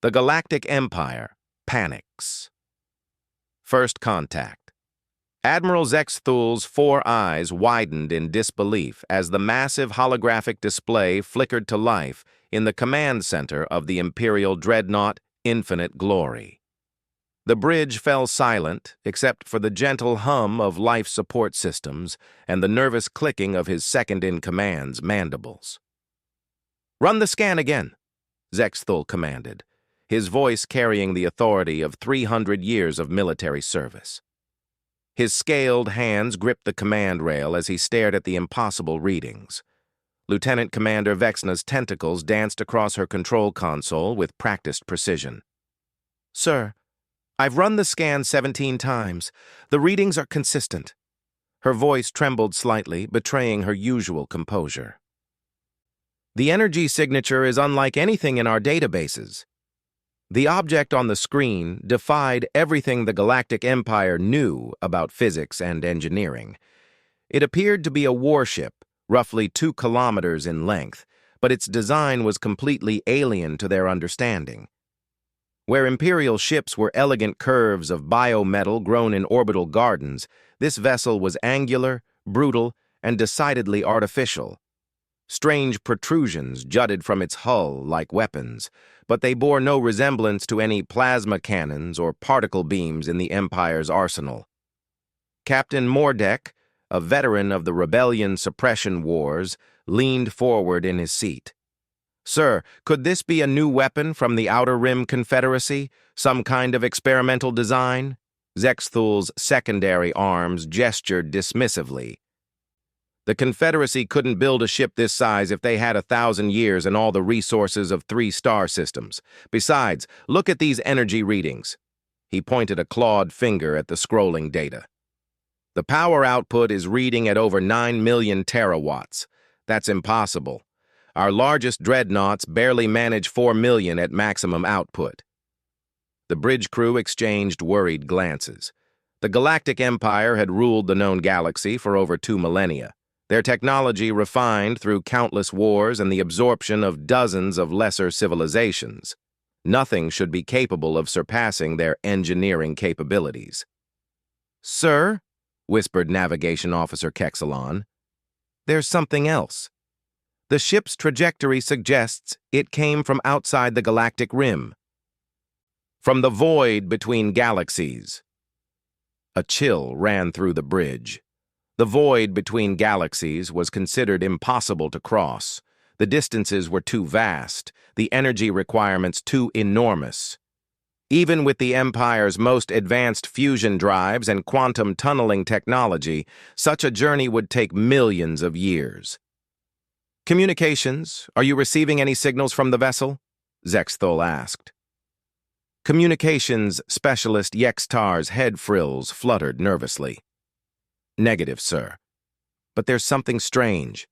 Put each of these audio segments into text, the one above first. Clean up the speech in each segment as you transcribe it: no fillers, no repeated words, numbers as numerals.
The Galactic Empire panics. First contact. Admiral Zexthul's 4 eyes widened in disbelief as the massive holographic display flickered to life in the command center of the Imperial Dreadnought Infinite Glory. The bridge fell silent except for the gentle hum of life support systems and the nervous clicking of his second-in-command's mandibles. "Run the scan again," Zexthul commanded, his voice carrying the authority of 300 years of military service. His scaled hands gripped the command rail as he stared at the impossible readings. Lieutenant Commander Vexna's tentacles danced across her control console with practiced precision. "Sir, I've run the scan 17 times. The readings are consistent." Her voice trembled slightly, betraying her usual composure. "The energy signature is unlike anything in our databases." The object on the screen defied everything the Galactic Empire knew about physics and engineering. It appeared to be a warship, roughly 2 kilometers in length, but its design was completely alien to their understanding. Where Imperial ships were elegant curves of biometal grown in orbital gardens, this vessel was angular, brutal, and decidedly artificial. Strange protrusions jutted from its hull like weapons, but they bore no resemblance to any plasma cannons or particle beams in the Empire's arsenal. Captain Mordek, a veteran of the Rebellion suppression wars, leaned forward in his seat. "Sir, could this be a new weapon from the Outer Rim Confederacy? Some kind of experimental design?" Zexthul's secondary arms gestured dismissively. "The Confederacy couldn't build a ship this size if they had 1,000 years and all the resources of 3 star systems. Besides, look at these energy readings." He pointed a clawed finger at the scrolling data. "The power output is reading at over 9 million terawatts. That's impossible. Our largest dreadnoughts barely manage 4 million at maximum output." The bridge crew exchanged worried glances. The Galactic Empire had ruled the known galaxy for over 2 millennia. Their technology refined through countless wars and the absorption of dozens of lesser civilizations. Nothing should be capable of surpassing their engineering capabilities. "Sir," whispered Navigation Officer Kexalon, "there's something else. The ship's trajectory suggests it came from outside the galactic rim. From the void between galaxies." A chill ran through the bridge. The void between galaxies was considered impossible to cross. The distances were too vast, the energy requirements too enormous. Even with the Empire's most advanced fusion drives and quantum tunneling technology, such a journey would take millions of years. "Communications, are you receiving any signals from the vessel?" Zexthul asked. Communications specialist Yextar's head frills fluttered nervously. "Negative, sir. But there's something strange.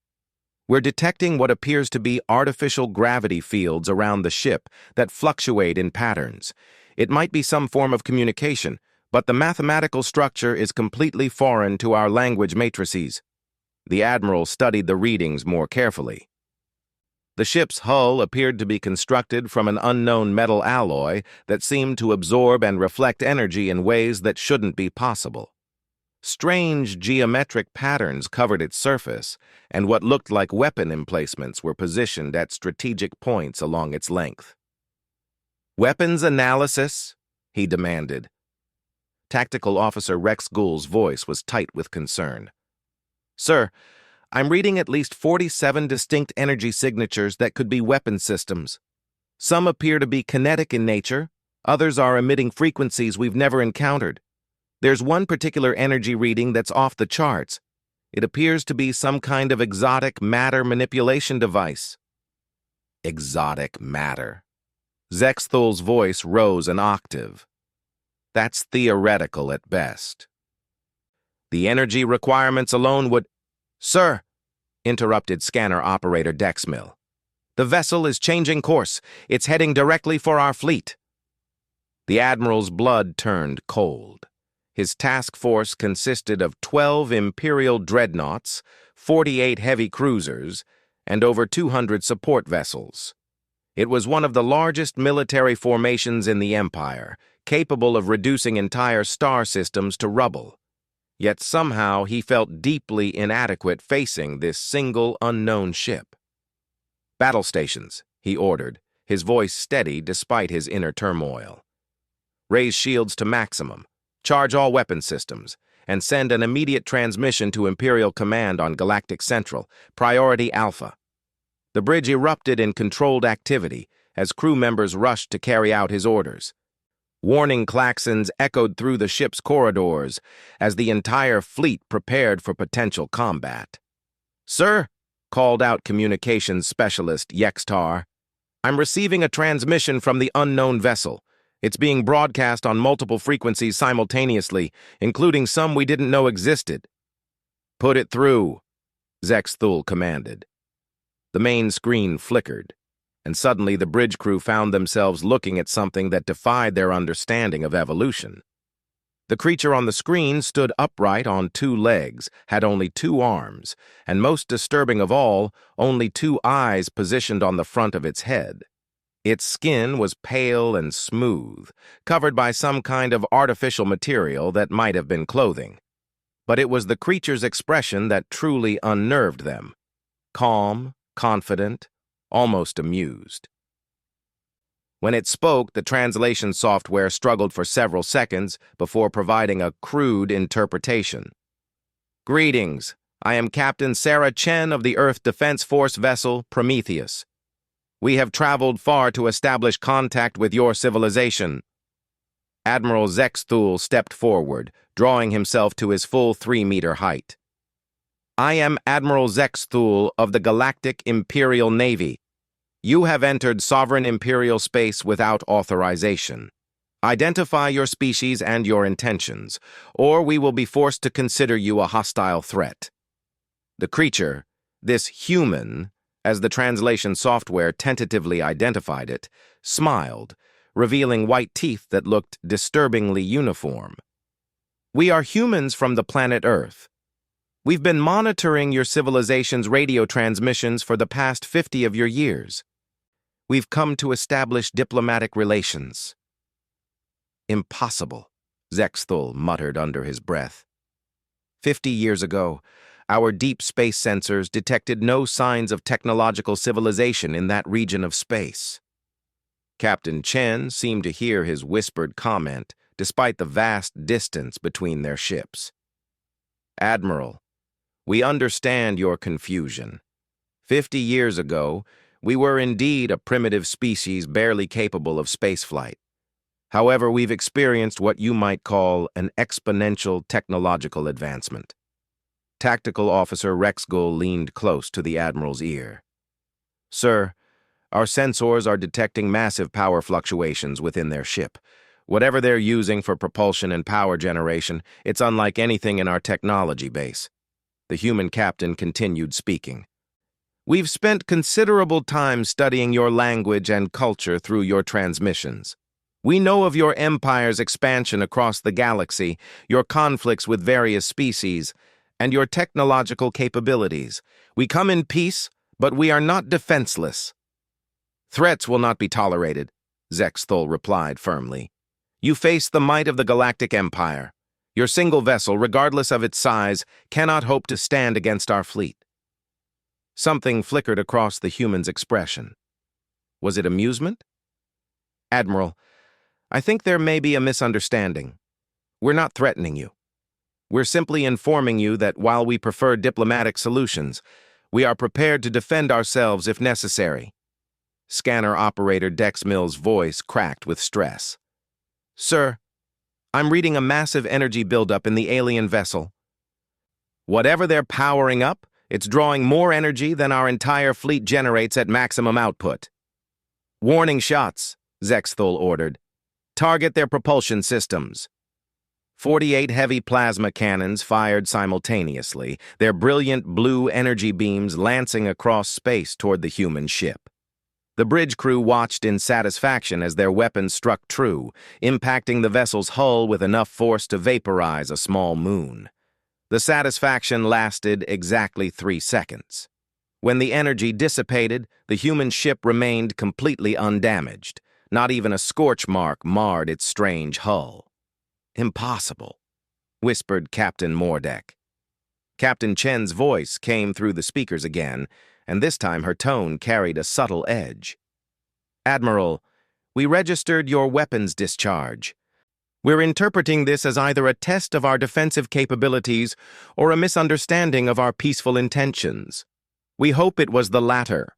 We're detecting what appears to be artificial gravity fields around the ship that fluctuate in patterns. It might be some form of communication, but the mathematical structure is completely foreign to our language matrices." The Admiral studied the readings more carefully. The ship's hull appeared to be constructed from an unknown metal alloy that seemed to absorb and reflect energy in ways that shouldn't be possible. Strange geometric patterns covered its surface, and what looked like weapon emplacements were positioned at strategic points along its length. "Weapons analysis?" he demanded. Tactical Officer Rex Ghoul's voice was tight with concern. "Sir, I'm reading at least 47 distinct energy signatures that could be weapon systems. Some appear to be kinetic in nature, others are emitting frequencies we've never encountered. There's one particular energy reading that's off the charts. It appears to be some kind of exotic matter manipulation device." "Exotic matter?" Zexthul's voice rose an octave. "That's theoretical at best. The energy requirements alone would—" "Sir," interrupted scanner operator Dexmill, "the vessel is changing course. It's heading directly for our fleet." The Admiral's blood turned cold. His task force consisted of 12 Imperial dreadnoughts, 48 heavy cruisers, and over 200 support vessels. It was one of the largest military formations in the Empire, capable of reducing entire star systems to rubble. Yet somehow he felt deeply inadequate facing this single unknown ship. "Battle stations," he ordered, his voice steady despite his inner turmoil. "Raise shields to maximum, charge all weapon systems, and send an immediate transmission to Imperial Command on Galactic Central, Priority Alpha." The bridge erupted in controlled activity as crew members rushed to carry out his orders. Warning klaxons echoed through the ship's corridors as the entire fleet prepared for potential combat. "Sir," called out communications specialist Yextar, "I'm receiving a transmission from the unknown vessel. It's being broadcast on multiple frequencies simultaneously, including some we didn't know existed." "Put it through," Zexthul commanded. The main screen flickered, and suddenly the bridge crew found themselves looking at something that defied their understanding of evolution. The creature on the screen stood upright on two legs, had only two arms, and most disturbing of all, only two eyes positioned on the front of its head. Its skin was pale and smooth, covered by some kind of artificial material that might have been clothing. But it was the creature's expression that truly unnerved them. Calm, confident, almost amused. When it spoke, the translation software struggled for several seconds before providing a crude interpretation. "Greetings. I am Captain Sarah Chen of the Earth Defense Force vessel Prometheus. We have traveled far to establish contact with your civilization." Admiral Zexthul stepped forward, drawing himself to his full 3-meter height. "I am Admiral Zexthul of the Galactic Imperial Navy. You have entered sovereign imperial space without authorization. Identify your species and your intentions, or we will be forced to consider you a hostile threat." The creature, this human, as the translation software tentatively identified it, smiled, revealing white teeth that looked disturbingly uniform. "We are humans from the planet Earth. We've been monitoring your civilization's radio transmissions for the past 50 of your years. We've come to establish diplomatic relations." "Impossible," Zexthul muttered under his breath. 50 years ago, our deep space sensors detected no signs of technological civilization in that region of space. Captain Chen seemed to hear his whispered comment, despite the vast distance between their ships. "Admiral, we understand your confusion. 50 years ago, we were indeed a primitive species barely capable of spaceflight. However, we've experienced what you might call an exponential technological advancement." Tactical Officer Rexgull leaned close to the Admiral's ear. "Sir, our sensors are detecting massive power fluctuations within their ship. Whatever they're using for propulsion and power generation, it's unlike anything in our technology base." The human captain continued speaking. "We've spent considerable time studying your language and culture through your transmissions. We know of your empire's expansion across the galaxy, your conflicts with various species, and your technological capabilities. We come in peace, but we are not defenseless." "Threats will not be tolerated," Zexthul replied firmly. "You face the might of the Galactic Empire. Your single vessel, regardless of its size, cannot hope to stand against our fleet." Something flickered across the human's expression. Was it amusement? "Admiral, I think there may be a misunderstanding. We're not threatening you. We're simply informing you that while we prefer diplomatic solutions, we are prepared to defend ourselves if necessary." Scanner operator Dex Mill's voice cracked with stress. "Sir, I'm reading a massive energy buildup in the alien vessel. Whatever they're powering up, it's drawing more energy than our entire fleet generates at maximum output." "Warning shots," Zexthul ordered. "Target their propulsion systems." 48 heavy plasma cannons fired simultaneously, their brilliant blue energy beams lancing across space toward the human ship. The bridge crew watched in satisfaction as their weapons struck true, impacting the vessel's hull with enough force to vaporize a small moon. The satisfaction lasted exactly 3 seconds. When the energy dissipated, the human ship remained completely undamaged. Not even a scorch mark marred its strange hull. "Impossible," whispered Captain Mordeck. Captain Chen's voice came through the speakers again, and this time her tone carried a subtle edge. "Admiral, we registered your weapons discharge. We're interpreting this as either a test of our defensive capabilities or a misunderstanding of our peaceful intentions. We hope it was the latter."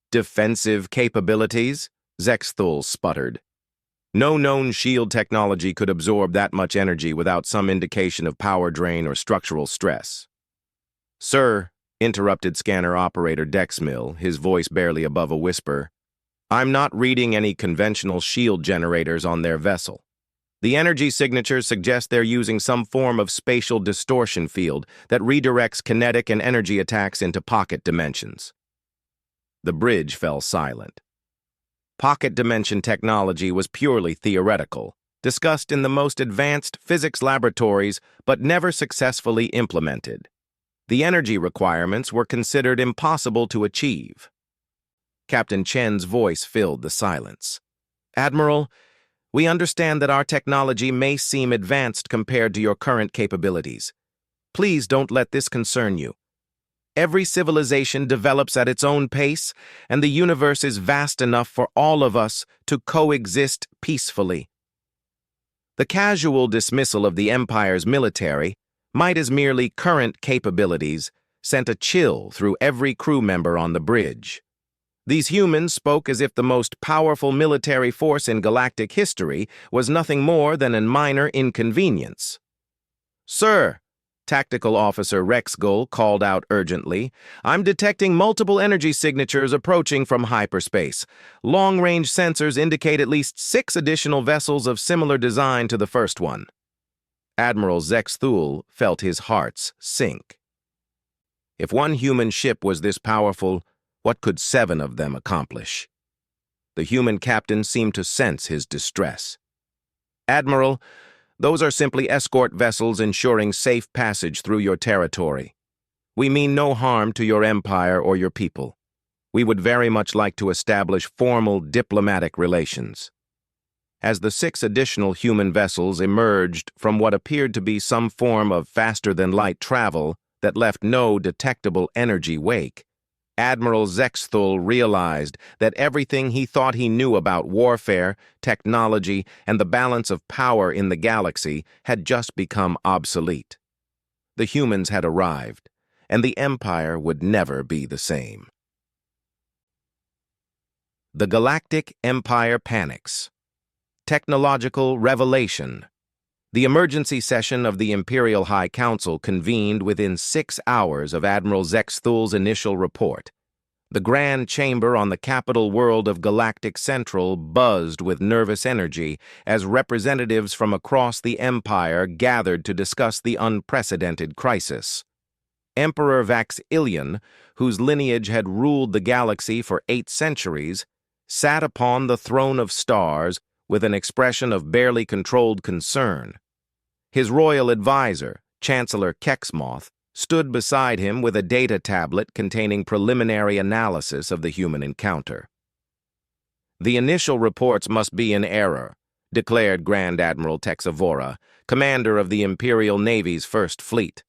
"Defensive capabilities?" Zexthul sputtered. No known shield technology could absorb that much energy without some indication of power drain or structural stress. "Sir," interrupted scanner operator Dexmill, his voice barely above a whisper, "I'm not reading any conventional shield generators on their vessel. The energy signatures suggest they're using some form of spatial distortion field that redirects kinetic and energy attacks into pocket dimensions." The bridge fell silent. Pocket dimension technology was purely theoretical, discussed in the most advanced physics laboratories but never successfully implemented. The energy requirements were considered impossible to achieve. Captain Chen's voice filled the silence. "Admiral, we understand that our technology may seem advanced compared to your current capabilities. Please don't let this concern you. Every civilization develops at its own pace, and the universe is vast enough for all of us to coexist peacefully. The casual dismissal of the Empire's military might, as merely current capabilities, sent a chill through every crew member on the bridge. These humans spoke as if the most powerful military force in galactic history was nothing more than a minor inconvenience. "Sir," Tactical Officer Rexgull called out urgently, "I'm detecting multiple energy signatures approaching from hyperspace. Long-range sensors indicate at least 6 additional vessels of similar design to the first one." Admiral Zexthul felt his heart sink. If one human ship was this powerful, what could 7 of them accomplish? The human captain seemed to sense his distress. "Admiral, those are simply escort vessels ensuring safe passage through your territory. We mean no harm to your empire or your people. We would very much like to establish formal diplomatic relations." As the 6 additional human vessels emerged from what appeared to be some form of faster-than-light travel that left no detectable energy wake, Admiral Zexthul realized that everything he thought he knew about warfare, technology, and the balance of power in the galaxy had just become obsolete. The humans had arrived, and the Empire would never be the same. The Galactic Empire panics. Technological revelation. The emergency session of the Imperial High Council convened within 6 hours of Admiral Zexthul's initial report. The grand chamber on the capital world of Galactic Central buzzed with nervous energy as representatives from across the Empire gathered to discuss the unprecedented crisis. Emperor Vax'Illion, whose lineage had ruled the galaxy for 8 centuries, sat upon the throne of stars with an expression of barely controlled concern. His royal advisor, Chancellor Kexmoth, stood beside him with a data tablet containing preliminary analysis of the human encounter. "The initial reports must be in error," declared Grand Admiral Texavora, commander of the Imperial Navy's First Fleet.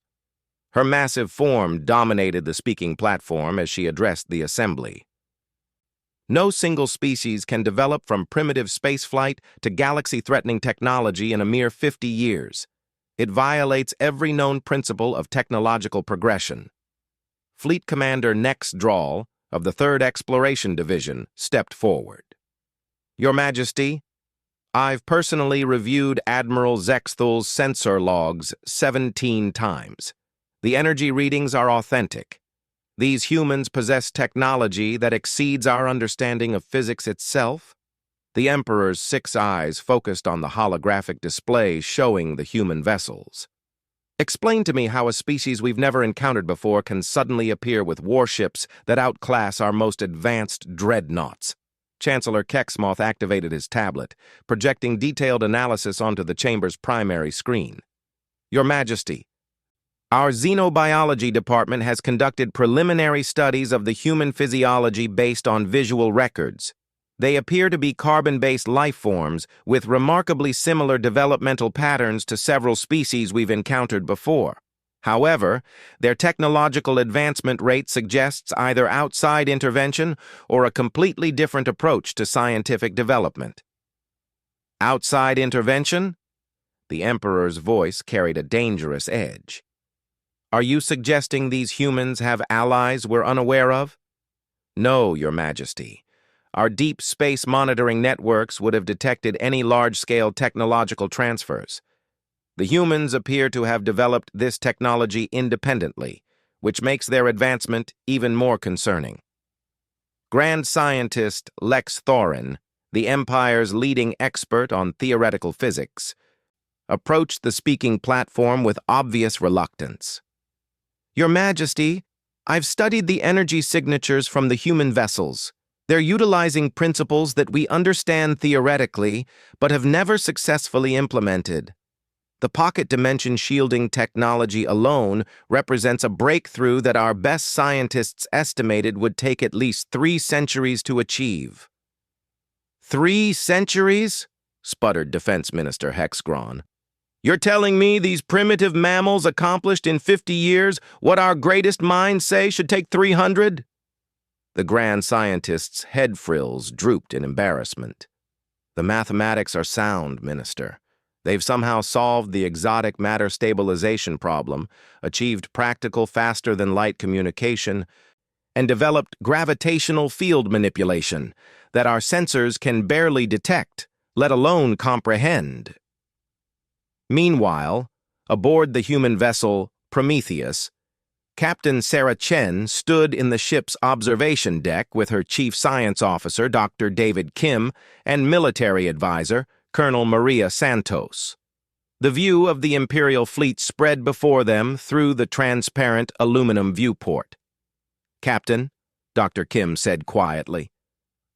Her massive form dominated the speaking platform as she addressed the assembly. "No single species can develop from primitive spaceflight to galaxy-threatening technology in a mere 50 years. It violates every known principle of technological progression." Fleet Commander Nex Drawl, of the 3rd Exploration Division, stepped forward. "Your Majesty, I've personally reviewed Admiral Zexthul's sensor logs 17 times. The energy readings are authentic. These humans possess technology that exceeds our understanding of physics itself." The Emperor's 6 eyes focused on the holographic display showing the human vessels. "Explain to me how a species we've never encountered before can suddenly appear with warships that outclass our most advanced dreadnoughts." Chancellor Kexmoth activated his tablet, projecting detailed analysis onto the chamber's primary screen. "Your Majesty, Our xenobiology department has conducted preliminary studies of the human physiology based on visual records. They appear to be carbon-based life forms with remarkably similar developmental patterns to several species we've encountered before. However, their technological advancement rate suggests either outside intervention or a completely different approach to scientific development. Outside intervention? The Emperor's voice carried a dangerous edge. Are you suggesting these humans have allies we're unaware of? No, Your Majesty. Our deep space monitoring networks would have detected any large-scale technological transfers. The humans appear to have developed this technology independently, which makes their advancement even more concerning. Grand Scientist Lex Thorin, the Empire's leading expert on theoretical physics, approached the speaking platform with obvious reluctance. Your Majesty, I've studied the energy signatures from the human vessels. They're utilizing principles that we understand theoretically, but have never successfully implemented. The pocket dimension shielding technology alone represents a breakthrough that our best scientists estimated would take at least 3 centuries to achieve. 3 centuries? Sputtered Defense Minister Hexgron. You're telling me these primitive mammals accomplished in 50 years what our greatest minds say should take 300? The Grand Scientist's head frills drooped in embarrassment. The mathematics are sound, Minister. They've somehow solved the exotic matter stabilization problem, achieved practical faster-than-light communication, and developed gravitational field manipulation that our sensors can barely detect, let alone comprehend. Meanwhile, aboard the human vessel Prometheus, Captain Sarah Chen stood in the ship's observation deck with her chief science officer, Dr. David Kim, and military advisor, Colonel Maria Santos. The view of the Imperial fleet spread before them through the transparent aluminum viewport. Captain, Dr. Kim said quietly,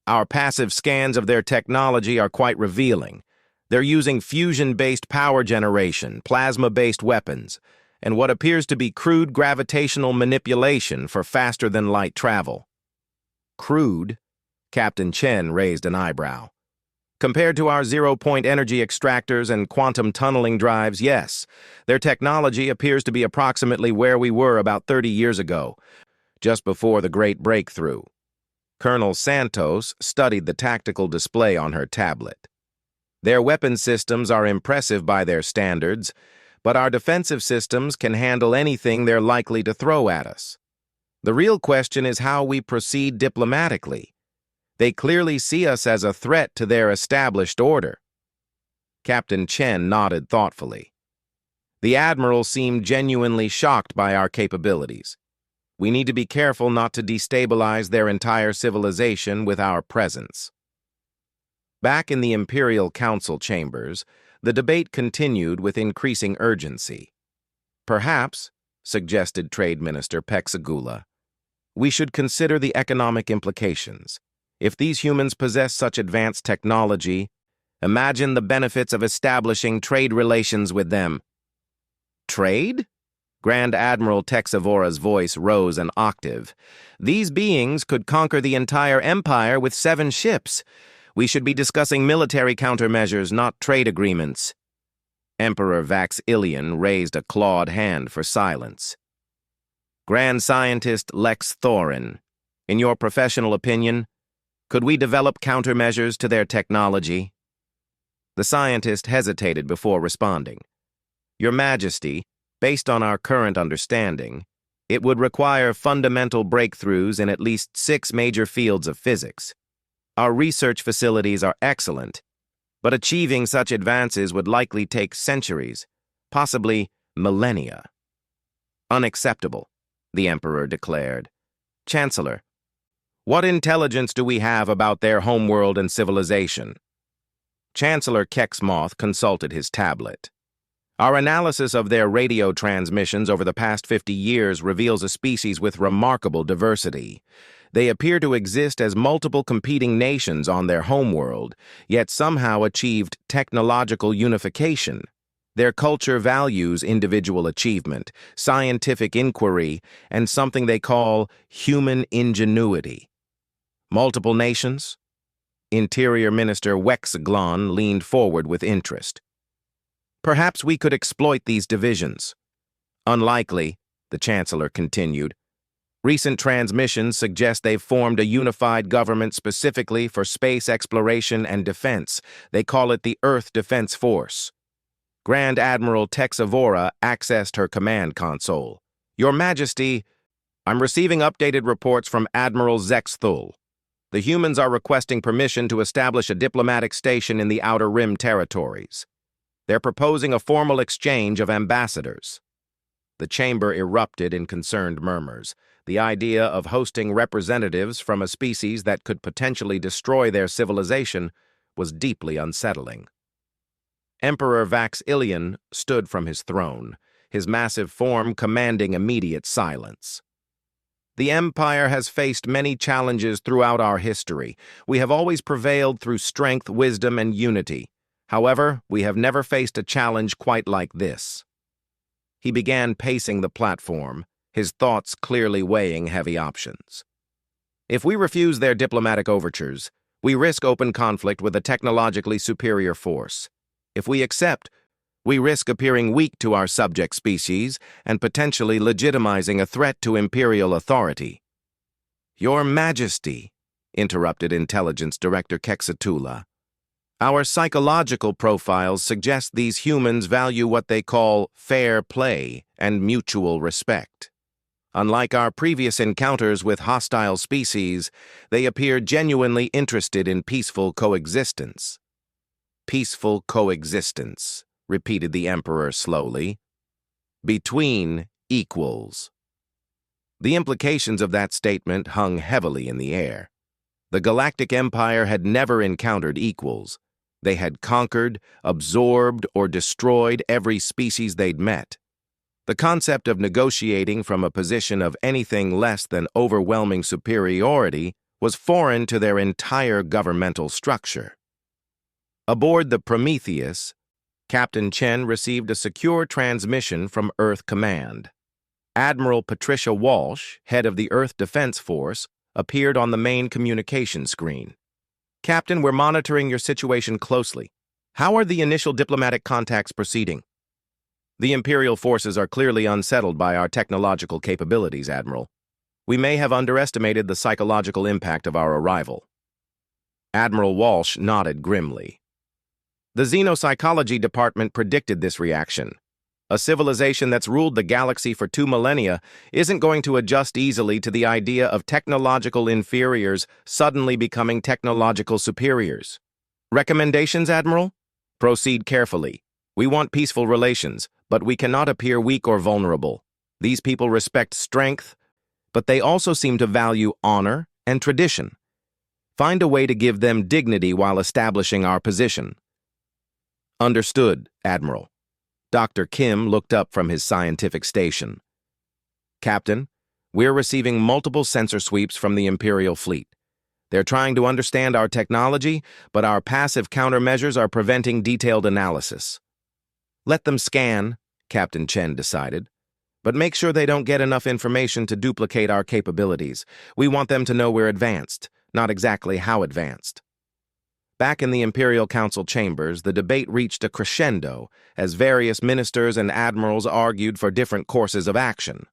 our passive scans of their technology are quite revealing. They're using fusion-based power generation, plasma-based weapons, and what appears to be crude gravitational manipulation for faster-than-light travel. Crude? Captain Chen raised an eyebrow. Compared to our zero-point energy extractors and quantum tunneling drives, yes, their technology appears to be approximately where we were about 30 years ago, just before the Great Breakthrough. Colonel Santos studied the tactical display on her tablet. Their weapon systems are impressive by their standards, but our defensive systems can handle anything they're likely to throw at us. The real question is how we proceed diplomatically. They clearly see us as a threat to their established order. Captain Chen nodded thoughtfully. The Admiral seemed genuinely shocked by our capabilities. We need to be careful not to destabilize their entire civilization with our presence. Back in the Imperial Council chambers, the debate continued with increasing urgency. Perhaps, suggested Trade Minister Pexagula, we should consider the economic implications. If these humans possess such advanced technology, imagine the benefits of establishing trade relations with them. Trade? Grand Admiral Texavora's voice rose an octave. These beings could conquer the entire empire with 7 ships. We should be discussing military countermeasures, not trade agreements. Emperor Vax Ilion raised a clawed hand for silence. Grand Scientist Lex Thorin, in your professional opinion, could we develop countermeasures to their technology? The scientist hesitated before responding. Your Majesty, based on our current understanding, it would require fundamental breakthroughs in at least 6 major fields of physics. Our research facilities are excellent, but achieving such advances would likely take centuries, possibly millennia. Unacceptable, the Emperor declared. Chancellor, what intelligence do we have about their homeworld and civilization? Chancellor Kexmoth consulted his tablet. Our analysis of their radio transmissions over the past 50 years reveals a species with remarkable diversity. They appear to exist as multiple competing nations on their homeworld, yet somehow achieved technological unification. Their culture values individual achievement, scientific inquiry, and something they call human ingenuity. Multiple nations? Interior Minister Wexaglon leaned forward with interest. Perhaps we could exploit these divisions. Unlikely, the Chancellor continued. Recent transmissions suggest they've formed a unified government specifically for space exploration and defense. They call it the Earth Defense Force. Grand Admiral Texavora accessed her command console. Your Majesty, I'm receiving updated reports from Admiral Zexthul. The humans are requesting permission to establish a diplomatic station in the Outer Rim territories. They're proposing a formal exchange of ambassadors. The chamber erupted in concerned murmurs. The idea of hosting representatives from a species that could potentially destroy their civilization was deeply unsettling. Emperor Vax'Ilian stood from his throne, his massive form commanding immediate silence. The Empire has faced many challenges throughout our history. We have always prevailed through strength, wisdom, and unity. However, we have never faced a challenge quite like this. He began pacing the platform, his thoughts clearly weighing heavy options. If we refuse their diplomatic overtures, we risk open conflict with a technologically superior force. If we accept, we risk appearing weak to our subject species and potentially legitimizing a threat to imperial authority. Your Majesty, interrupted Intelligence Director Kexatula, our psychological profiles suggest these humans value what they call fair play and mutual respect. Unlike our previous encounters with hostile species, they appear genuinely interested in peaceful coexistence. Peaceful coexistence, repeated the Emperor slowly. Between equals. The implications of that statement hung heavily in the air. The Galactic Empire had never encountered equals. They had conquered, absorbed, or destroyed every species they'd met. The concept of negotiating from a position of anything less than overwhelming superiority was foreign to their entire governmental structure. Aboard the Prometheus, Captain Chen received a secure transmission from Earth Command. Admiral Patricia Walsh, head of the Earth Defense Force, appeared on the main communication screen. Captain, we're monitoring your situation closely. How are the initial diplomatic contacts proceeding? The Imperial forces are clearly unsettled by our technological capabilities, Admiral. We may have underestimated the psychological impact of our arrival. Admiral Walsh nodded grimly. The Xenopsychology Department predicted this reaction. A civilization that's ruled the galaxy for 2 millennia isn't going to adjust easily to the idea of technological inferiors suddenly becoming technological superiors. Recommendations, Admiral? Proceed carefully. We want peaceful relations, but we cannot appear weak or vulnerable. These people respect strength, but they also seem to value honor and tradition. Find a way to give them dignity while establishing our position. Understood, Admiral. Dr. Kim looked up from his scientific station. Captain, we're receiving multiple sensor sweeps from the Imperial fleet. They're trying to understand our technology, but our passive countermeasures are preventing detailed analysis. Let them scan, Captain Chen decided, but make sure they don't get enough information to duplicate our capabilities. We want them to know we're advanced, not exactly how advanced. Back in the Imperial Council chambers, the debate reached a crescendo as various ministers and admirals argued for different courses of action.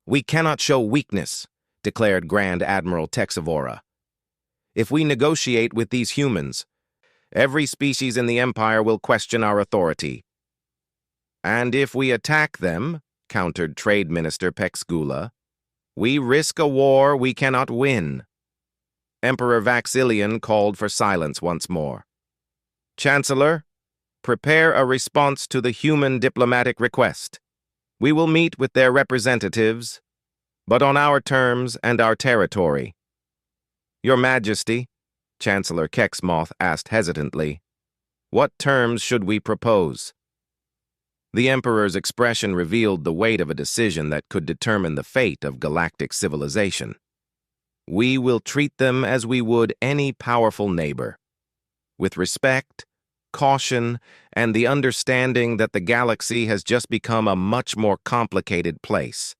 We cannot show weakness, declared Grand Admiral Texavora. If we negotiate with these humans, every species in the Empire will question our authority. And if we attack them, countered Trade Minister Pexgula, we risk a war we cannot win. Emperor Vax'Ilian called for silence once more. Chancellor, prepare a response to the human diplomatic request. We will meet with their representatives, but on our terms and our territory. Your Majesty, Chancellor Kexmoth asked hesitantly, what terms should we propose? The Emperor's expression revealed the weight of a decision that could determine the fate of galactic civilization. We will treat them as we would any powerful neighbor, with respect, caution and the understanding that the galaxy has just become a much more complicated place.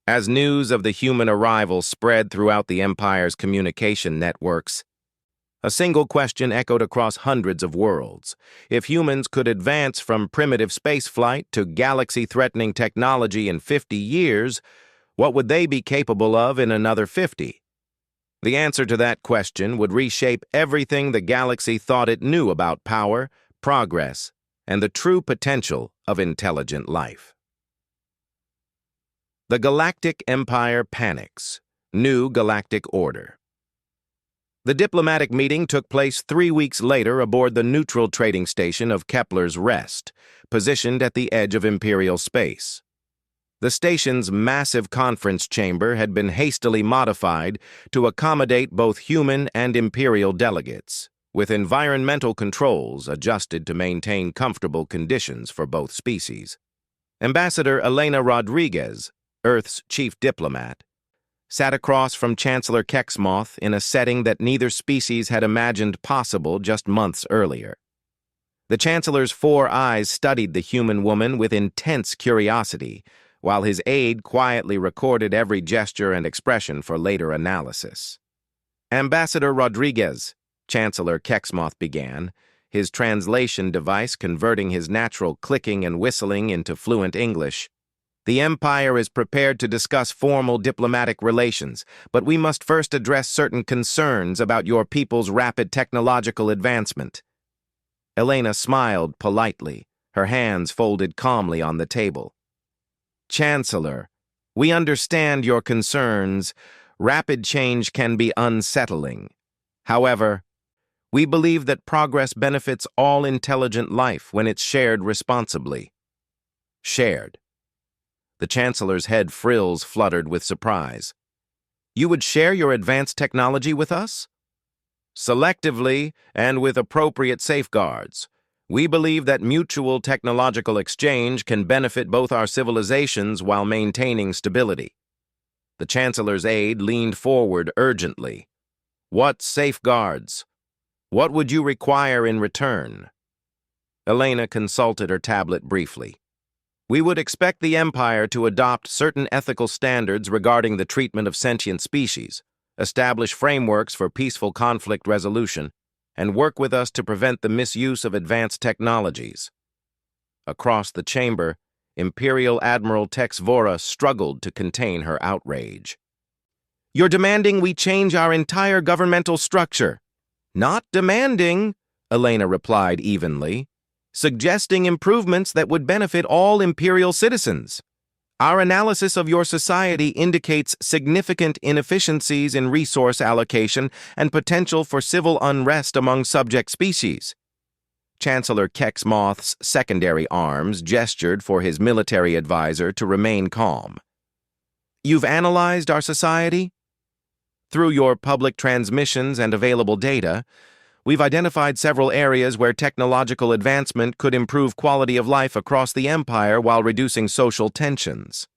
As news of the human arrival spread throughout the Empire's communication networks, a single question echoed across hundreds of worlds. If humans could advance from primitive spaceflight to galaxy-threatening technology in 50 years, what would they be capable of in another 50? The answer to that question would reshape everything the galaxy thought it knew about power, progress, and the true potential of intelligent life. The Galactic Empire panics. New galactic order. The diplomatic meeting took place 3 weeks later aboard the neutral trading station of Kepler's Rest, positioned at the edge of Imperial space. The station's massive conference chamber had been hastily modified to accommodate both human and Imperial delegates, with environmental controls adjusted to maintain comfortable conditions for both species. Ambassador Elena Rodriguez, Earth's chief diplomat, sat across from Chancellor Kexmoth in a setting that neither species had imagined possible just months earlier. The Chancellor's 4 eyes studied the human woman with intense curiosity, while his aide quietly recorded every gesture and expression for later analysis. Ambassador Rodriguez, Chancellor Kexmoth began, his translation device converting his natural clicking and whistling into fluent English. The Empire is prepared to discuss formal diplomatic relations, but we must first address certain concerns about your people's rapid technological advancement. Elena smiled politely, her hands folded calmly on the table. Chancellor, we understand your concerns. Rapid change can be unsettling. However, we believe that progress benefits all intelligent life when it's shared responsibly. Shared. The Chancellor's head frills fluttered with surprise. You would share your advanced technology with us? Selectively and with appropriate safeguards. We believe that mutual technological exchange can benefit both our civilizations while maintaining stability. The Chancellor's aide leaned forward urgently. What safeguards? What would you require in return? Elena consulted her tablet briefly. We would expect the Empire to adopt certain ethical standards regarding the treatment of sentient species, establish frameworks for peaceful conflict resolution, and work with us to prevent the misuse of advanced technologies. Across the chamber, Imperial Admiral Tex Vora struggled to contain her outrage. You're demanding we change our entire governmental structure. Not demanding, Elena replied evenly. Suggesting improvements that would benefit all Imperial citizens. Our analysis of your society indicates significant inefficiencies in resource allocation and potential for civil unrest among subject species. Chancellor Kexmoth's secondary arms gestured for his military advisor to remain calm. You've analyzed our society? Through your public transmissions and available data, we've identified several areas where technological advancement could improve quality of life across the Empire while reducing social tensions.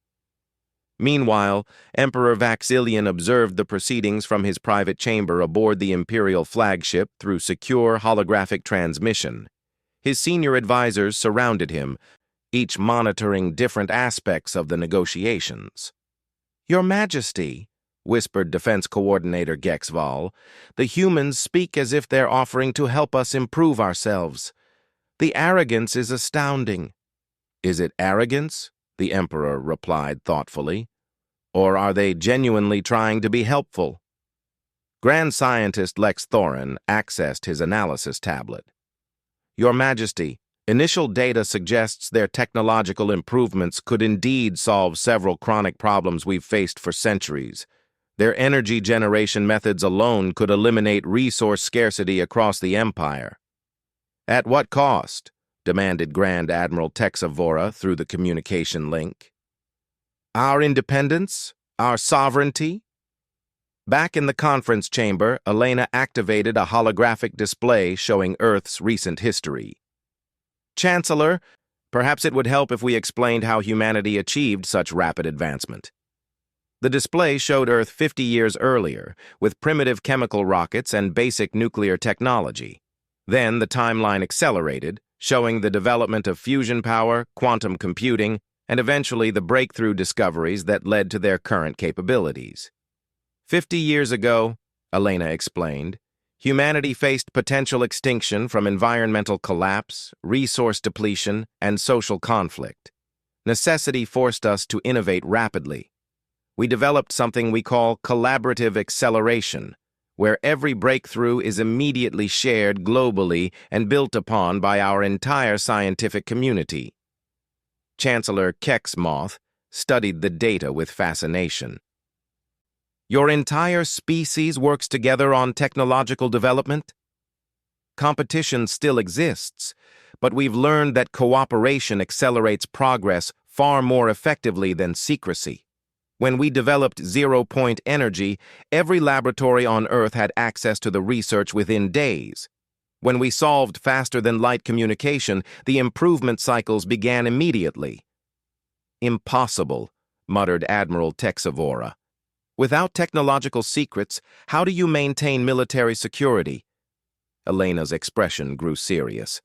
Meanwhile, Emperor Vaxillian observed the proceedings from his private chamber aboard the Imperial flagship through secure holographic transmission. His senior advisors surrounded him, each monitoring different aspects of the negotiations. Your Majesty, whispered Defense Coordinator Gexval, the humans speak as if they're offering to help us improve ourselves. The arrogance is astounding. Is it arrogance? The Emperor replied thoughtfully. Or are they genuinely trying to be helpful? Grand Scientist Lex Thorin accessed his analysis tablet. Your Majesty, initial data suggests their technological improvements could indeed solve several chronic problems we've faced for centuries. Their energy generation methods alone could eliminate resource scarcity across the Empire. At what cost? Demanded Grand Admiral Texavora through the communication link. Our independence? Our sovereignty? Back in the conference chamber, Elena activated a holographic display showing Earth's recent history. Chancellor, perhaps it would help if we explained how humanity achieved such rapid advancement. The display showed Earth 50 years earlier, with primitive chemical rockets and basic nuclear technology. Then the timeline accelerated, showing the development of fusion power, quantum computing, and eventually the breakthrough discoveries that led to their current capabilities. 50 years ago, Elena explained, humanity faced potential extinction from environmental collapse, resource depletion, and social conflict. Necessity forced us to innovate rapidly. We developed something we call collaborative acceleration, where every breakthrough is immediately shared globally and built upon by our entire scientific community. Chancellor Kexmoth studied the data with fascination. Your entire species works together on technological development? Competition still exists, but we've learned that cooperation accelerates progress far more effectively than secrecy. When we developed zero-point energy, every laboratory on Earth had access to the research within days. When we solved faster-than-light communication, the improvement cycles began immediately. Impossible, muttered Admiral Texavora. Without technological secrets, how do you maintain military security? Elena's expression grew serious.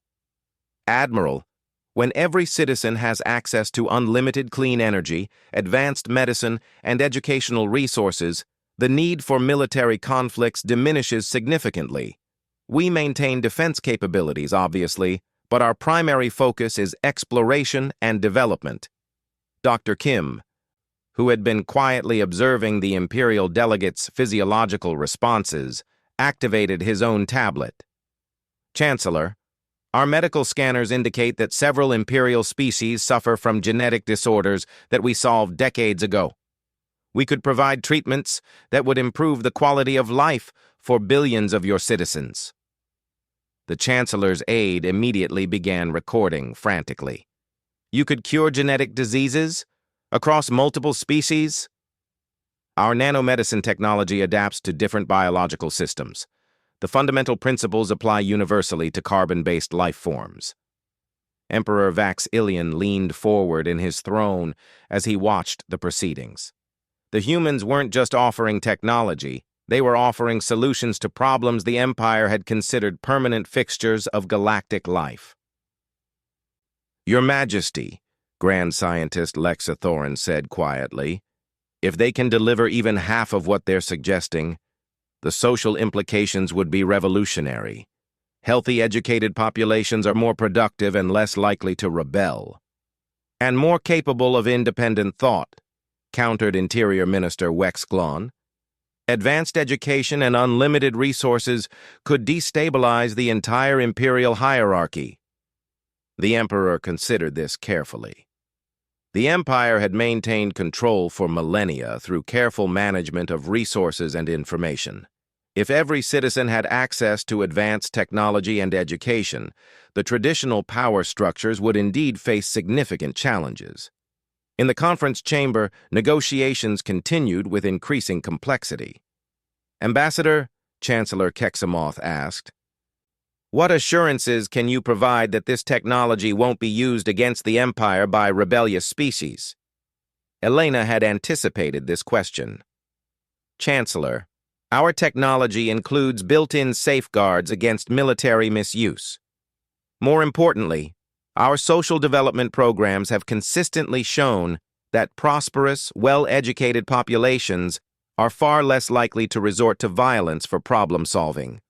Admiral, when every citizen has access to unlimited clean energy, advanced medicine, and educational resources, the need for military conflicts diminishes significantly. We maintain defense capabilities, obviously, but our primary focus is exploration and development. Dr. Kim, who had been quietly observing the Imperial delegates' physiological responses, activated his own tablet. Chancellor, our medical scanners indicate that several Imperial species suffer from genetic disorders that we solved decades ago. We could provide treatments that would improve the quality of life for billions of your citizens. The Chancellor's aide immediately began recording frantically. You could cure genetic diseases across multiple species? Our nanomedicine technology adapts to different biological systems. The fundamental principles apply universally to carbon-based life forms. Emperor Vax Ilion leaned forward in his throne as he watched the proceedings. The humans weren't just offering technology, they were offering solutions to problems the Empire had considered permanent fixtures of galactic life. Your Majesty, Grand Scientist Lexa Thorin said quietly, if they can deliver even half of what they're suggesting, the social implications would be revolutionary. Healthy, educated populations are more productive and less likely to rebel. And more capable of independent thought, countered Interior Minister Wex Glon. Advanced education and unlimited resources could destabilize the entire imperial hierarchy. The Emperor considered this carefully. The Empire had maintained control for millennia through careful management of resources and information. If every citizen had access to advanced technology and education, the traditional power structures would indeed face significant challenges. In the conference chamber, negotiations continued with increasing complexity. Ambassador, Chancellor Keximoth asked, what assurances can you provide that this technology won't be used against the Empire by rebellious species? Elena had anticipated this question. Chancellor, our technology includes built-in safeguards against military misuse. More importantly, our social development programs have consistently shown that prosperous, well-educated populations are far less likely to resort to violence for problem-solving.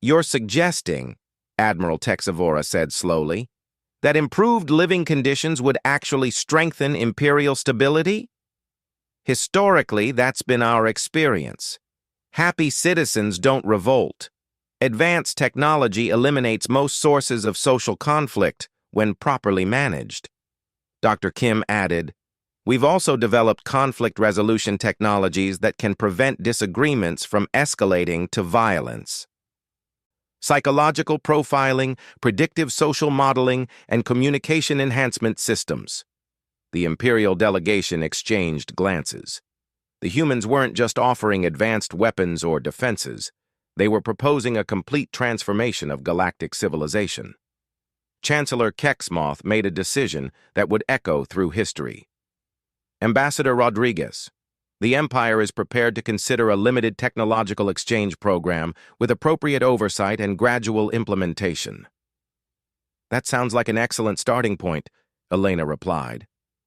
You're suggesting, Admiral Texavora said slowly, that improved living conditions would actually strengthen imperial stability? Historically, that's been our experience. Happy citizens don't revolt. Advanced technology eliminates most sources of social conflict when properly managed. Dr. Kim added, we've also developed conflict resolution technologies that can prevent disagreements from escalating to violence. Psychological profiling, predictive social modeling, and communication enhancement systems. The Imperial delegation exchanged glances. The humans weren't just offering advanced weapons or defenses. They were proposing a complete transformation of galactic civilization. Chancellor Kexmoth made a decision that would echo through history. Ambassador Rodriguez, The Empire is prepared to consider a limited technological exchange program with appropriate oversight and gradual implementation. That sounds like an excellent starting point, Elena replied.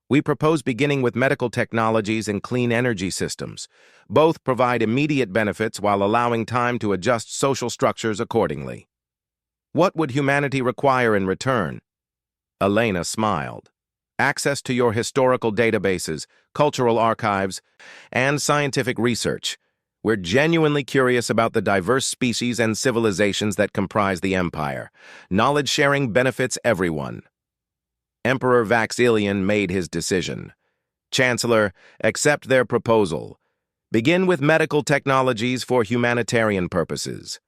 We propose beginning with medical technologies and clean energy systems. Both provide immediate benefits while allowing time to adjust social structures accordingly. What would humanity require in return? Elena smiled. Access to your historical databases, cultural archives, and scientific research. We're genuinely curious about the diverse species and civilizations that comprise the Empire. Knowledge sharing benefits everyone. Emperor Vaxilian made his decision. Chancellor, accept their proposal. Begin with medical technologies for humanitarian purposes.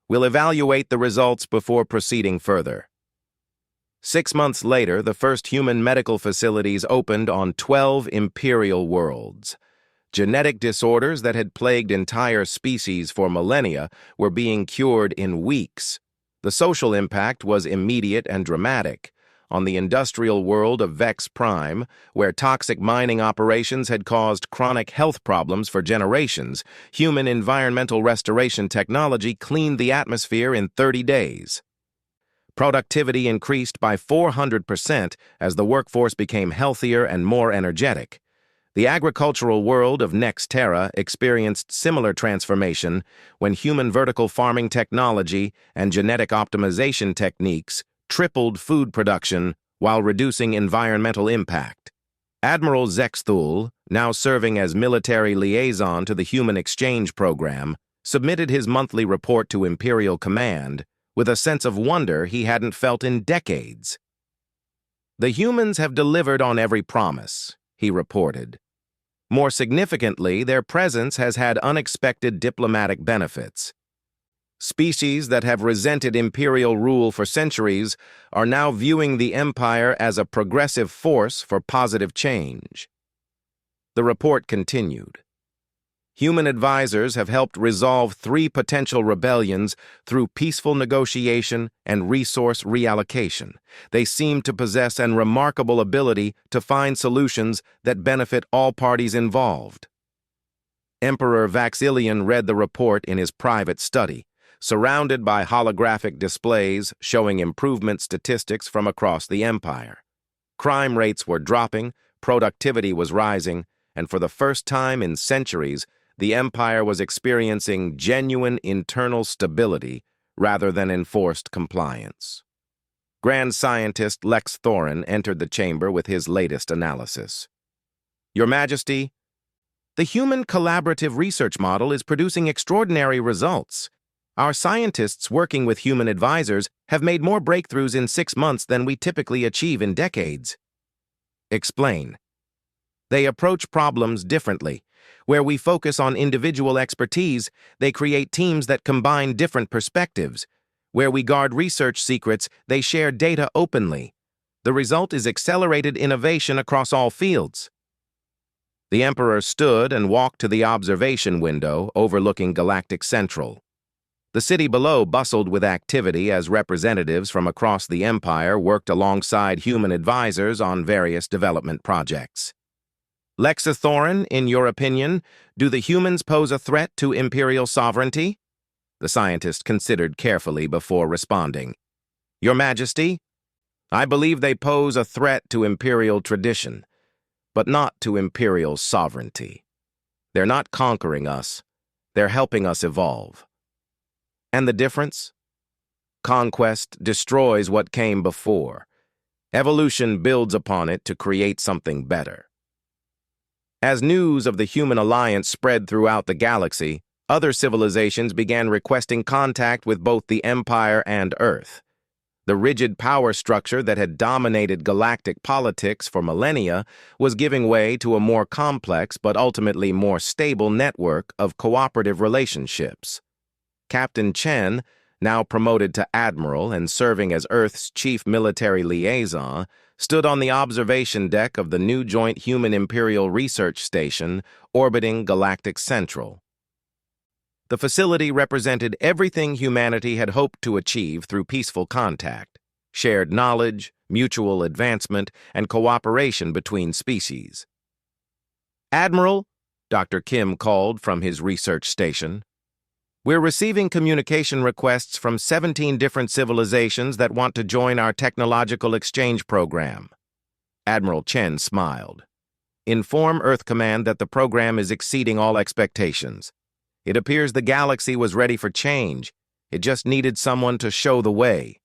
We'll evaluate the results before proceeding further. 6 months later, the first human medical facilities opened on 12 imperial worlds. Genetic disorders that had plagued entire species for millennia were being cured in weeks. The social impact was immediate and dramatic. On the industrial world of Vex Prime, where toxic mining operations had caused chronic health problems for generations, human environmental restoration technology cleaned the atmosphere in 30 days. Productivity increased by 400% as the workforce became healthier and more energetic. The agricultural world of Next Terra experienced similar transformation when human vertical farming technology and genetic optimization techniques tripled food production while reducing environmental impact. Admiral Zexthul, now serving as military liaison to the Human Exchange Program, submitted his monthly report to Imperial Command with a sense of wonder he hadn't felt in decades. The humans have delivered on every promise, he reported. More significantly, their presence has had unexpected diplomatic benefits. Species that have resented imperial rule for centuries are now viewing the Empire as a progressive force for positive change. The report continued. Human advisors have helped resolve 3 potential rebellions through peaceful negotiation and resource reallocation. They seem to possess an remarkable ability to find solutions that benefit all parties involved. Emperor Vaxilian read the report in his private study, surrounded by holographic displays showing improvement statistics from across the Empire. Crime rates were dropping, productivity was rising, and for the first time in centuries, the Empire was experiencing genuine internal stability rather than enforced compliance. Grand Scientist Lex Thorin entered the chamber with his latest analysis. Your Majesty, the human collaborative research model is producing extraordinary results. Our scientists working with human advisors have made more breakthroughs in 6 months than we typically achieve in decades. Explain. They approach problems differently. Where we focus on individual expertise, they create teams that combine different perspectives. Where we guard research secrets, they share data openly. The result is accelerated innovation across all fields. The Emperor stood and walked to the observation window overlooking Galactic Central. The city below bustled with activity as representatives from across the Empire worked alongside human advisors on various development projects. Lexa Thorin, in your opinion, do the humans pose a threat to imperial sovereignty? The scientist considered carefully before responding. Your Majesty, I believe they pose a threat to imperial tradition, but not to imperial sovereignty. They're not conquering us, they're helping us evolve. And the difference? Conquest destroys what came before. Evolution builds upon it to create something better. As news of the human alliance spread throughout the galaxy, other civilizations began requesting contact with both the Empire and Earth. The rigid power structure that had dominated galactic politics for millennia was giving way to a more complex but ultimately more stable network of cooperative relationships. Captain Chen, now promoted to Admiral and serving as Earth's chief military liaison, stood on the observation deck of the new joint Human Imperial Research Station orbiting Galactic Central. The facility represented everything humanity had hoped to achieve through peaceful contact: shared knowledge, mutual advancement, and cooperation between species. Admiral, Dr. Kim called from his research station. "We're receiving communication requests from 17 different civilizations that want to join our technological exchange program." Admiral Chen smiled. "Inform Earth Command that the program is exceeding all expectations. It appears the galaxy was ready for change. It just needed someone to show the way."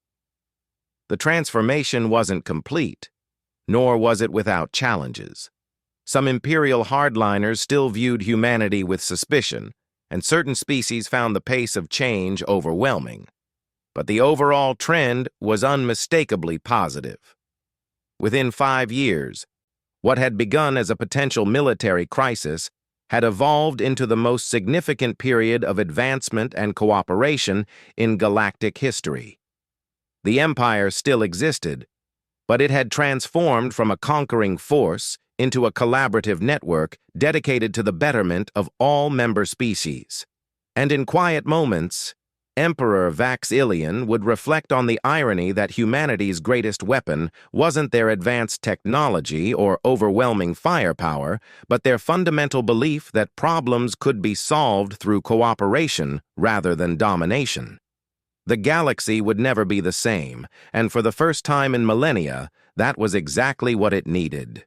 The transformation wasn't complete, nor was it without challenges. Some Imperial hardliners still viewed humanity with suspicion, and certain species found the pace of change overwhelming. But the overall trend was unmistakably positive. Within 5 years, what had begun as a potential military crisis had evolved into the most significant period of advancement and cooperation in galactic history. The Empire still existed, but it had transformed from a conquering force into a collaborative network dedicated to the betterment of all member species. And in quiet moments, Emperor Vax'Ilian would reflect on the irony that humanity's greatest weapon wasn't their advanced technology or overwhelming firepower, but their fundamental belief that problems could be solved through cooperation rather than domination. The galaxy would never be the same, and for the first time in millennia, that was exactly what it needed.